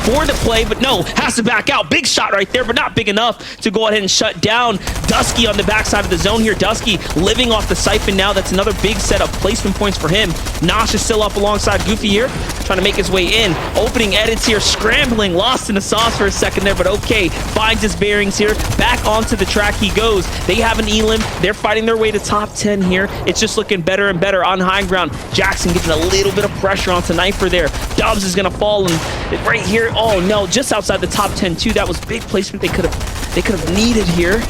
for the play, but no, has to back out. Big shot right there, but not big enough to go ahead and shut down Dusky on the backside of the zone here. Dusky living off the siphon now. That's another big set of placement points for him. Nosh is still up alongside Goofy here, trying to make his way in. Opening edits here, scrambling, lost in the sauce for a second there, but okay, finds his bearings here. Back onto the track he goes. They have an Elim. They're fighting their way to top 10 here. It's just looking better and better on high ground. Jackson getting a little bit of pressure onto Knifer there. Dubs is gonna fall, and right here, oh no, just outside the top 10 too. That was big placement they could have needed here.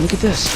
Look at this.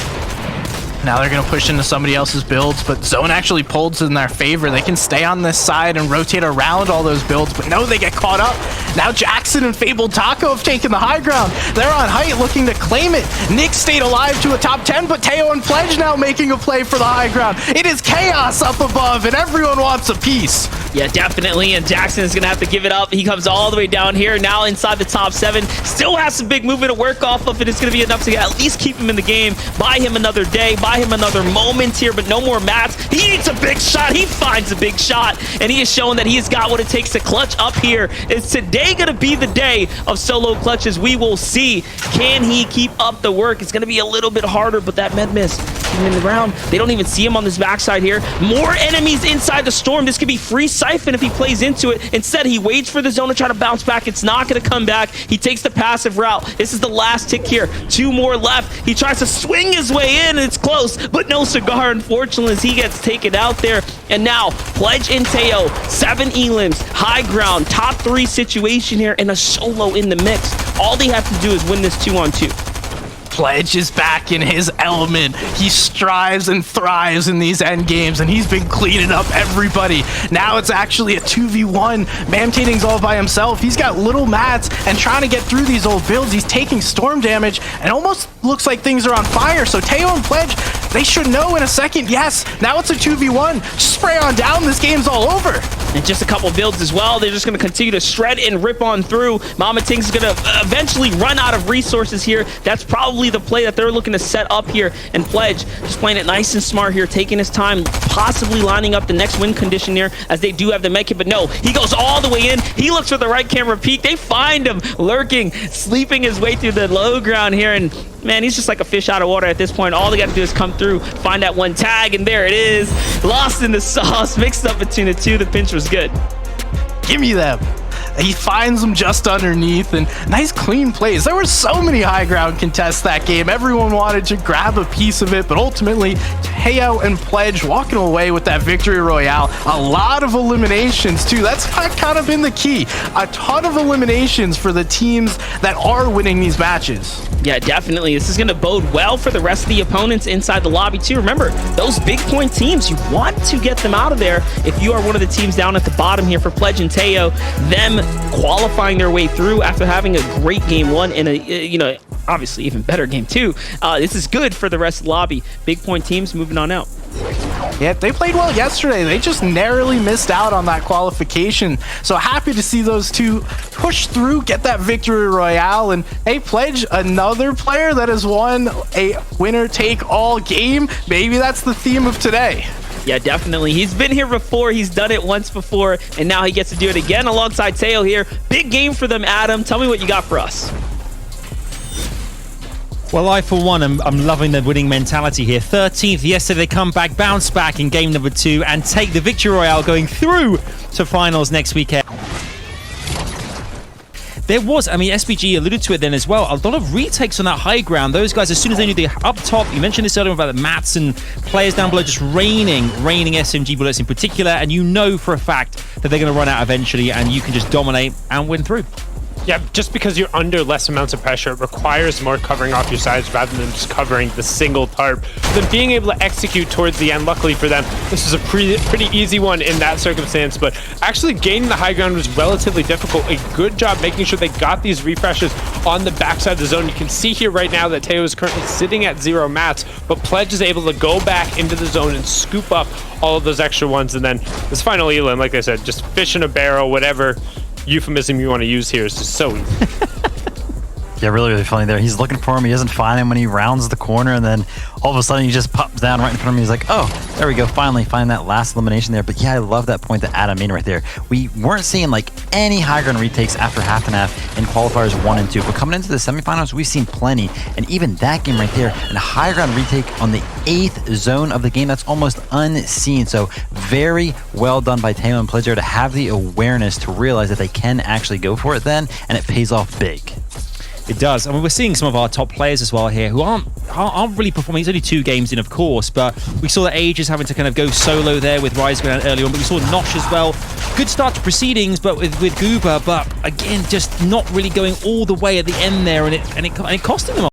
Now they're going to push into somebody else's builds, but Zone actually pulls in their favor. They can stay on this side and rotate around all those builds, but no, they get caught up. Now Jackson and Fabled Taco have taken the high ground. They're on height looking to claim it. Nick stayed alive to a top 10, but Teo and Pledge now making a play for the high ground. It is chaos up above, and everyone wants a piece. Yeah, definitely, and Jackson is going to have to give it up. He comes all the way down here, now inside the top 7. Still has some big movement to work off of, and it's going to be enough to at least keep him in the game, buy him another day, buy him another moment here, but no more mats. He needs a big shot. He finds a big shot, and he is showing that he has got what it takes to clutch up here. Is today going to be the day of solo clutches? We will see. Can he keep up the work? It's going to be a little bit harder, but that med miss in the round. They don't even see him on this backside here. More enemies inside the storm. This could be free siphon if he plays into it. Instead, he waits for the zone to try to bounce back. It's not going to come back. He takes the passive route. This is the last tick here. 2 more left. He tries to swing his way in, and it's close, but no cigar, unfortunately, as he gets taken out there. And now, Pledge and Teo, 7 elims, high ground, top 3 situation here, and a solo in the mix. All they have to do is win this 2-on-2. Pledge is back in his element. He strives and thrives in these end games, and he's been cleaning up everybody. Now it's actually a 2v1. Mamtating's all by himself. He's got little mats and trying to get through these old builds. He's taking storm damage, and it almost looks like things are on fire. So Teo and Pledge, they should know in a second. Yes, now it's a 2v1. Just spray on down. This game's all over. And just a couple builds as well. They're just going to continue to shred and rip on through. Mama Ting's going to eventually run out of resources here. That's probably the play that they're looking to set up here. And Pledge just playing it nice and smart here, taking his time, possibly lining up the next win condition here, as they do have the medkit. But no, he goes all the way in. He looks for the right camera peek. They find him lurking, sleeping his way through the low ground here. And man, he's just like a fish out of water at this point. All they got to do is come through, find that one tag, and there it is. Lost in the sauce, mixed up between the two. The pinch was good. Give me them. He finds them just underneath, and nice clean plays. There were so many high ground contests that game. Everyone wanted to grab a piece of it, but ultimately Teo and Pledge walking away with that victory royale. A lot of eliminations too. That's kind of been the key. A ton of eliminations for the teams that are winning these matches. Yeah, definitely. This is going to bode well for the rest of the opponents inside the lobby too. Remember, those big point teams, you want to get them out of there. If you are one of the teams down at the bottom here for Pledge and Teo, them qualifying their way through after having a great game 1 and a, obviously even better game 2. This is good for the rest of the lobby. Big point teams moving on out. Yeah, they played well yesterday. They just narrowly missed out on that qualification. So happy to see those two push through, get that victory royale. And hey, Pledge, another player that has won a winner-take-all game. Maybe that's the theme of today. Yeah, definitely. He's been here before. He's done it once before, and now he gets to do it again alongside Teo here. Big game for them, Adam. Tell me what you got for us. Well, I, for one, I'm loving the winning mentality here. 13th yesterday, they come back, bounce back in game number 2, and take the victory royale going through to finals next weekend. There was, SBG alluded to it then as well, a lot of retakes on that high ground. Those guys, as soon as they knew they up top, you mentioned this earlier about the mats and players down below just raining SMG bullets in particular, and you know for a fact that they're going to run out eventually, and you can just dominate and win through. Yeah, just because you're under less amounts of pressure, it requires more covering off your sides rather than just covering the single tarp. Then being able to execute towards the end, luckily for them, this is a pretty easy one in that circumstance, but actually gaining the high ground was relatively difficult. A good job making sure they got these refreshes on the backside of the zone. You can see here right now that Teo is currently sitting at 0 mats, but Pledge is able to go back into the zone and scoop up all of those extra ones, and then this final Elam, like I said, just fish in a barrel, whatever euphemism you want to use here, is just so easy. Yeah, really, really funny there. He's looking for him. He doesn't find him when he rounds the corner, and then all of a sudden he just pops down right in front of him. He's like, oh, there we go. Finally find that last elimination there. But yeah, I love that point that Adam made right there. We weren't seeing like any high ground retakes after half and half in qualifiers 1 and 2. But coming into the semifinals, we've seen plenty. And even that game right there, a high ground retake on the 8th zone of the game, that's almost unseen. So very well done by Tamo and Plizzer to have the awareness to realize that they can actually go for it then, and it pays off big. It does. I mean, we're seeing some of our top players as well here who aren't really performing. He's only 2 games in, of course, but we saw that Aegis having to kind of go solo there with Rise going down early on, but we saw Nosh as well. Good start to proceedings, but with Goober, but again, just not really going all the way at the end there, and it costing them